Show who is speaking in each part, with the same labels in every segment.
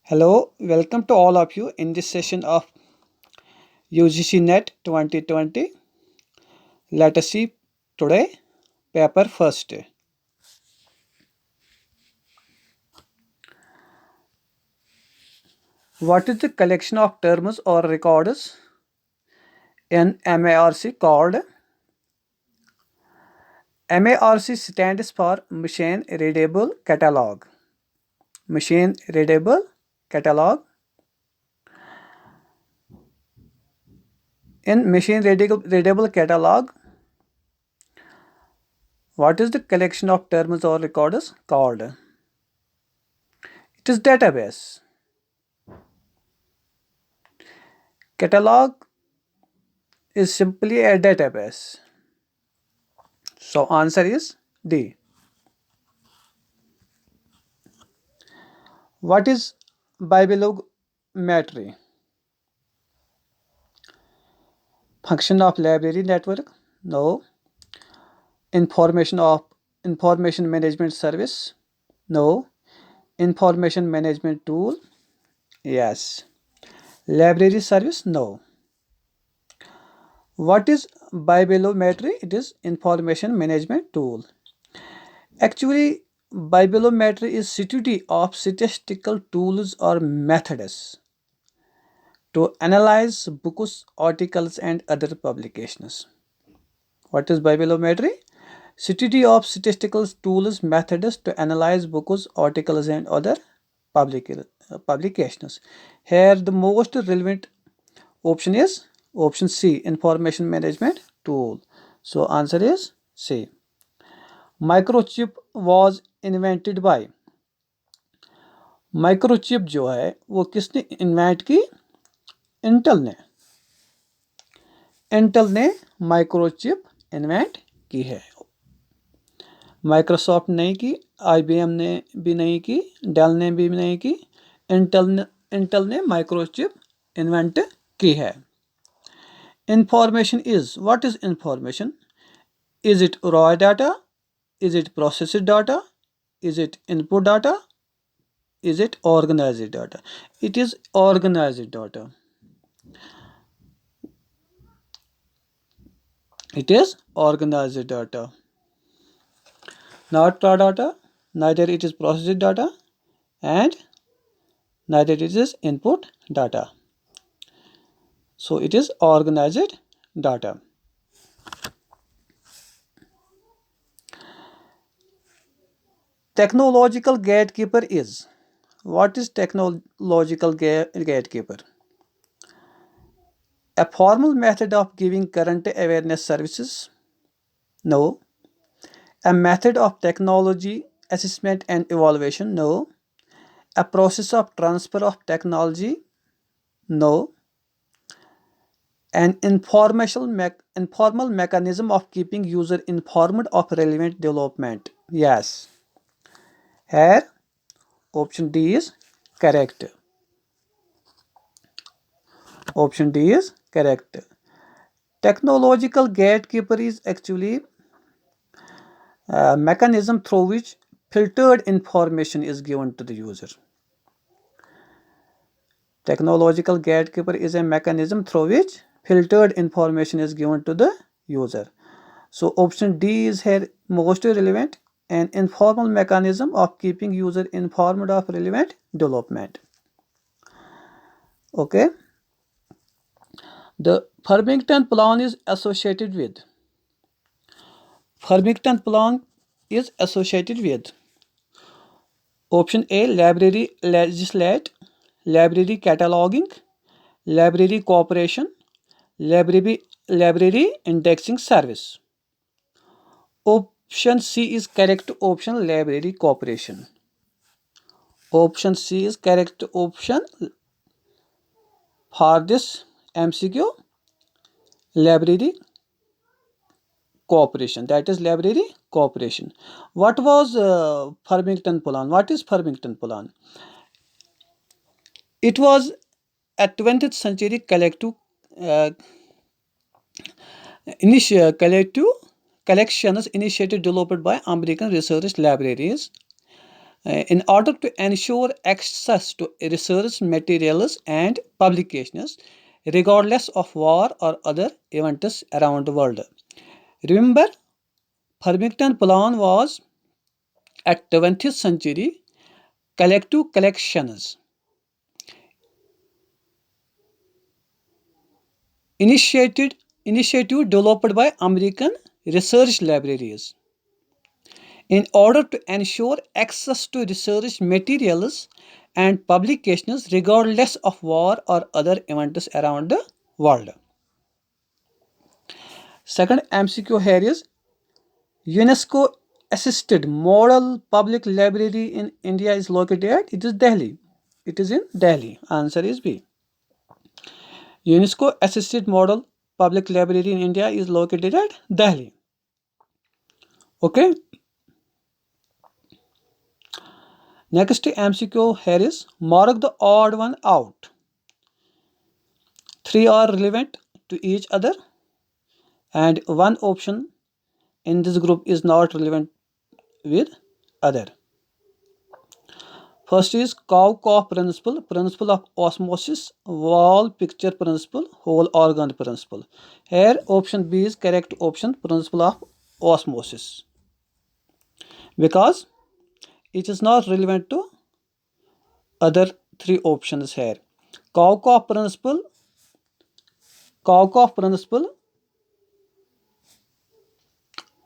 Speaker 1: Hello, welcome to all of you in this session of UGC NET 2020. Let us see today paper first. What is the collection of terms or records in MARC called? MARC stands for Machine Readable Catalog. Machine Readable Catalog. In Machine Readable Catalog, what is the collection of terms or records called? It is database. Catalog is simply a database. So answer is D. What is bibliometry? Function of library network? No. Information management service? No. Information management tool? Yes. Library service? No. What is bibliometry? It is information management tool. Actually, bibliometry is study of statistical tools or methods to analyze books, articles, and other publications. What is bibliometry? Study of statistical tools, methods to analyze books, articles, and other publications. Here, the most relevant option is option C, information management tool. So, answer is C. Microchip was invented by. Microchip जो है वो किसने invent की? Intel ने microchip invent की है. Microsoft नहीं की, IBM ने भी नहीं की, डेल ने भी नहीं की, इंटेल ने माइक्रोचिप इन्वेंट की है. Information is, what is information? Is it raw data? Is it processed data? Is it input data? Is it organized data? It is organized data. It is organized data. Not raw data, neither it is processed data and neither it is input data. So it is organized data. Technological gatekeeper is. What is technological gatekeeper? A formal method of giving current awareness services? No. A method of technology assessment and evaluation? No. A process of transfer of technology? No. An informal mechanism of keeping user informed of relevant development? Yes. Here option D is correct. Option D is correct. Technological gatekeeper is actually a mechanism through which filtered information is given to the user. Technological gatekeeper is a mechanism through which filtered information is given to the user. So option D is here most relevant. An informal mechanism of keeping user informed of relevant development. Okay. The Farmington plan is associated with. Farmington plan is associated with option A, library legislate, library cataloging, library cooperation, library indexing service. Option C is correct option, library cooperation. Option C is correct option for this MCQ, library cooperation. That is library cooperation. What was Farmington plan? What is Farmington plan? It was a 20th century collective collections initiated developed by American research libraries In order to ensure access to research materials and publications, regardless of war or other events around the world. Remember, Farmington Plan was at 20th century collective collections initiative developed by American research libraries in order to ensure access to research materials and publications regardless of war or other events around the world. Second MCQ here is UNESCO assisted model public library in India is located at, it is Delhi. It is in Delhi. Answer is B. UNESCO assisted model public library in India is located at Delhi. Okay. Next MCQ here is mark the odd one out. 3 are relevant to each other and one option in this group is not relevant with other. First is Cow-Cough principle, principle of osmosis, wall picture principle, whole organ principle. Here option B is correct option, principle of osmosis, because it is not relevant to other three options here. Cow-Cough principle,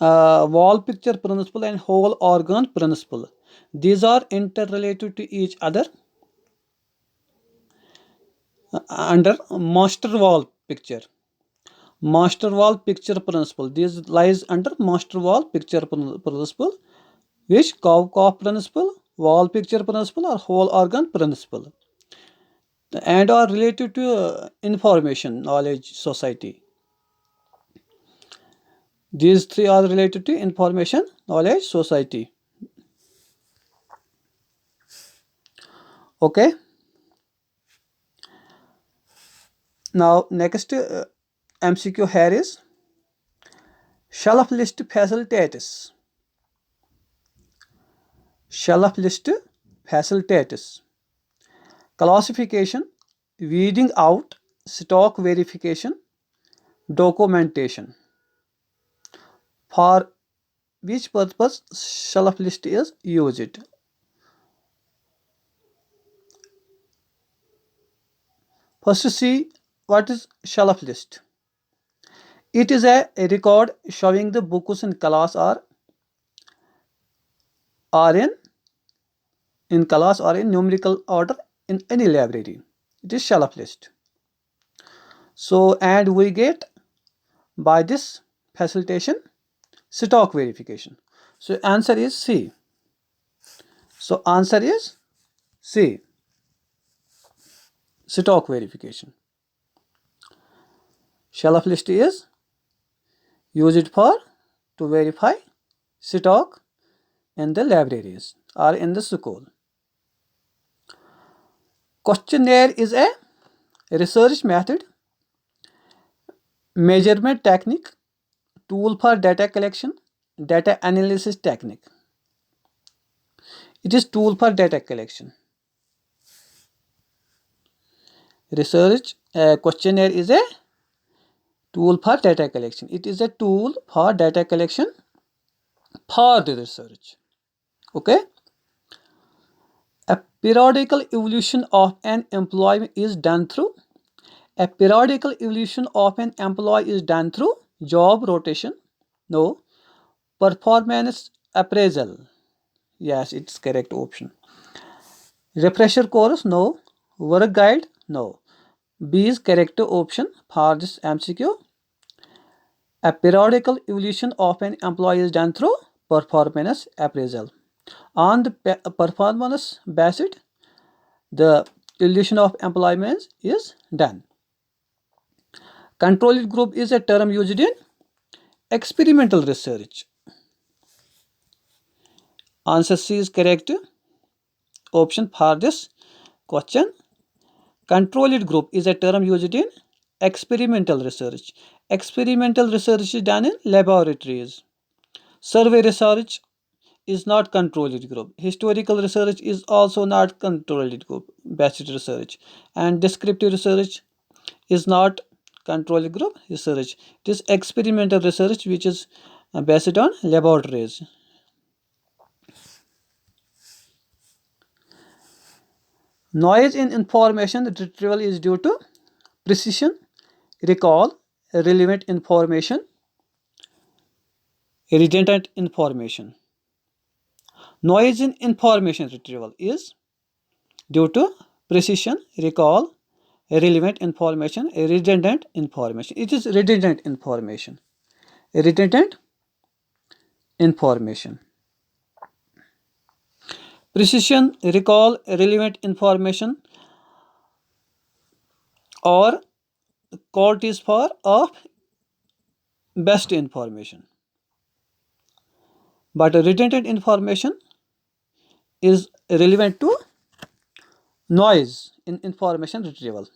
Speaker 1: wall picture principle and whole organ principle. These are interrelated to each other under master wall picture. Master wall picture principle. This lies under master wall picture principle, which Cow-Cough principle, wall picture principle or whole organ principle, and are related to information knowledge society. These three are related to information knowledge society. Okay. Now next MCQ here is shelf list facilitates. Shelf list facilitates classification, weeding out, stock verification, documentation. For which purpose shelf list is used? First, see what is shelf list. It is a record showing the books in class are in class or in numerical order in any library. It is shelf list. So, and we get by this facilitation stock verification. So answer is C. So answer is C. Stock verification. Shelf list is used for to verify stock in the libraries or in the school. Questionnaire is a research method, measurement technique, tool for data collection, data analysis technique. It is tool for data collection. Research questionnaire is a tool for data collection. It is a tool for data collection for the research. Okay. A periodical evolution of an employee is done through. A periodical evolution of an employee is done through job rotation. No. Performance appraisal. Yes, it's correct option. Refresher course. No. Work guide. No. B is correct option for this MCQ. A periodical evolution of an employee is done through performance appraisal. On the performance based, the evolution of employment is done. Control group is a term used in experimental research. Answer C is correct option for this question. Controlled group is a term used in experimental research. Experimental research is done in laboratories. Survey research is not controlled group. Historical research is also not controlled group based research, and descriptive research is not control group research. It is experimental research which is based on laboratories. Noise in information retrieval is due to precision, recall, relevant information, redundant information. Noise in information retrieval is due to precision, recall, relevant information, redundant information. It is redundant information. Redundant information. Precision, recall, relevant information or court is for of best information. But redundant information is relevant to noise in information retrieval.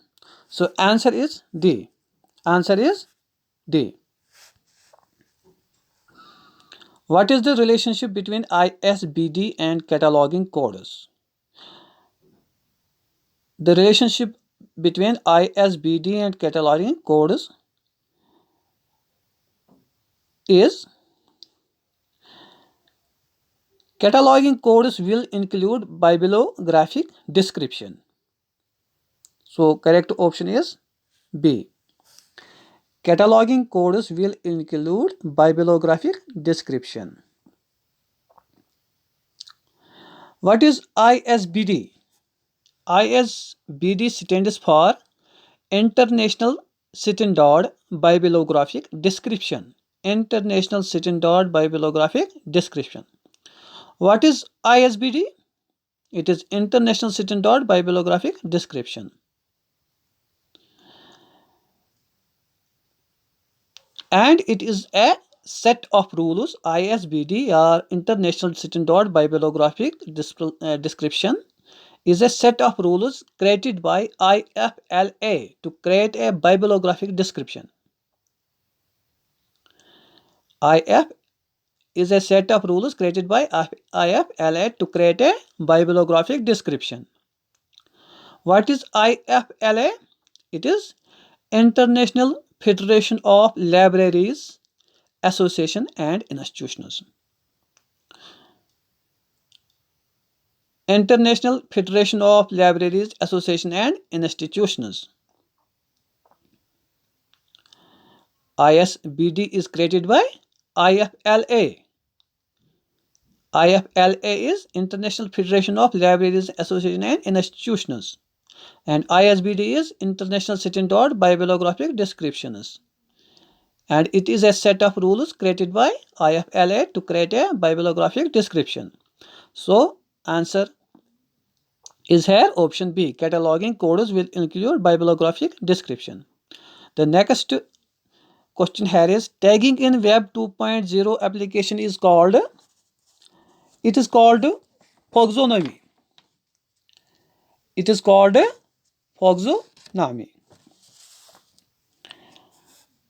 Speaker 1: So answer is D. Answer is D. What is the relationship between ISBD and cataloging codes? The relationship between ISBD and cataloging codes is cataloging codes will include bibliographic description. So correct option is B. Cataloging codes will include bibliographic description. What is ISBD? ISBD stands for International Standard Bibliographic Description. International Standard Bibliographic Description. What is ISBD? It is International Standard Bibliographic Description. And it is a set of rules. ISBD or International Standard Bibliographic Description is a set of rules created by IFLA to create a bibliographic description. IF is a set of rules created by IFLA to create a bibliographic description. What is IFLA? It is International Federation of Libraries, Association and Institutions. International Federation of Libraries, Association and Institutions. ISBD is created by IFLA. IFLA is International Federation of Libraries, Association and Institutions. And ISBD is International Standard Bibliographic Descriptions. And it is a set of rules created by IFLA to create a bibliographic description. So answer is here option B. Cataloging codes will include bibliographic description. The next question here is tagging in Web 2.0 application is called, it is called Phoxonomy. It is called Phoxonomy.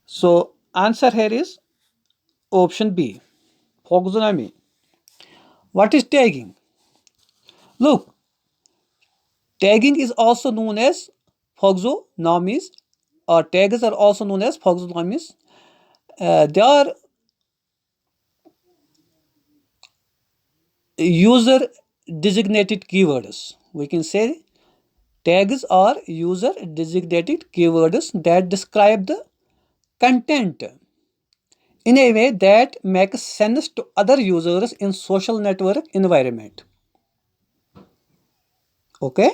Speaker 1: So answer here is option B. Phoxonomy. What is tagging? Look, tagging is also known as phoxonomies, or tags are also known as phoxonomies. They are user designated keywords. We can say tags are user designated keywords that describe the content in a way that makes sense to other users in social network environment. Okay?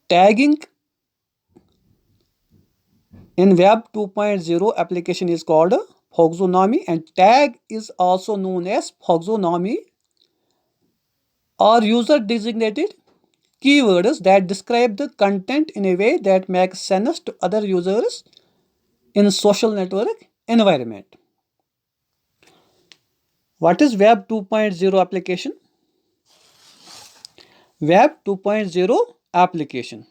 Speaker 1: Tagging in Web 2.0 application is called Phoxonomy, and tag is also known as Phoxonomy or user designated keywords that describe the content in a way that makes sense to other users in social network environment. What is Web 2.0 application? Web 2.0 application.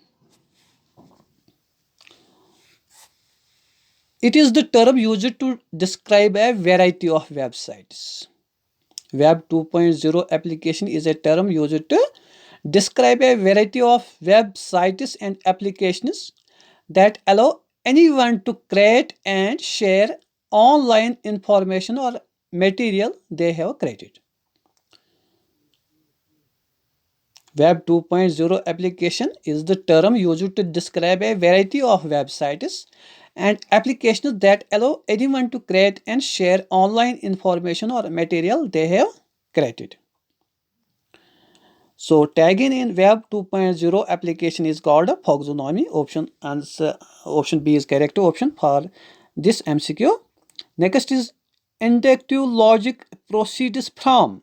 Speaker 1: It is the term used to describe a variety of websites. Web 2.0 application is a term used to describe a variety of websites and applications that allow anyone to create and share online information or material they have created. Web 2.0 application is the term used to describe a variety of websites and applications that allow anyone to create and share online information or material they have created. So tagging in Web 2.0 application is called a taxonomy. Option B is correct option for this MCQ. Next is inductive logic proceeds from.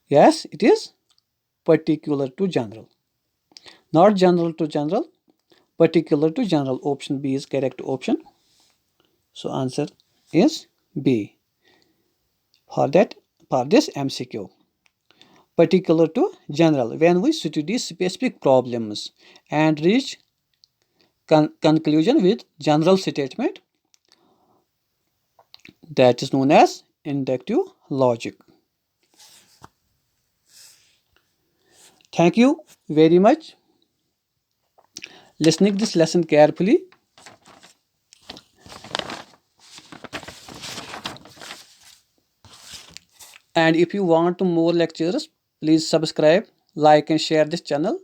Speaker 1: Yes, it is particular to general. Not general to general, particular to general. Option B is correct option. So answer is B for this MCQ. Particular to general, when we study specific problems and reach conclusion with general statement, that is known as inductive logic. Thank you very much listening this lesson carefully. And if you want more lectures, please subscribe, like and share this channel.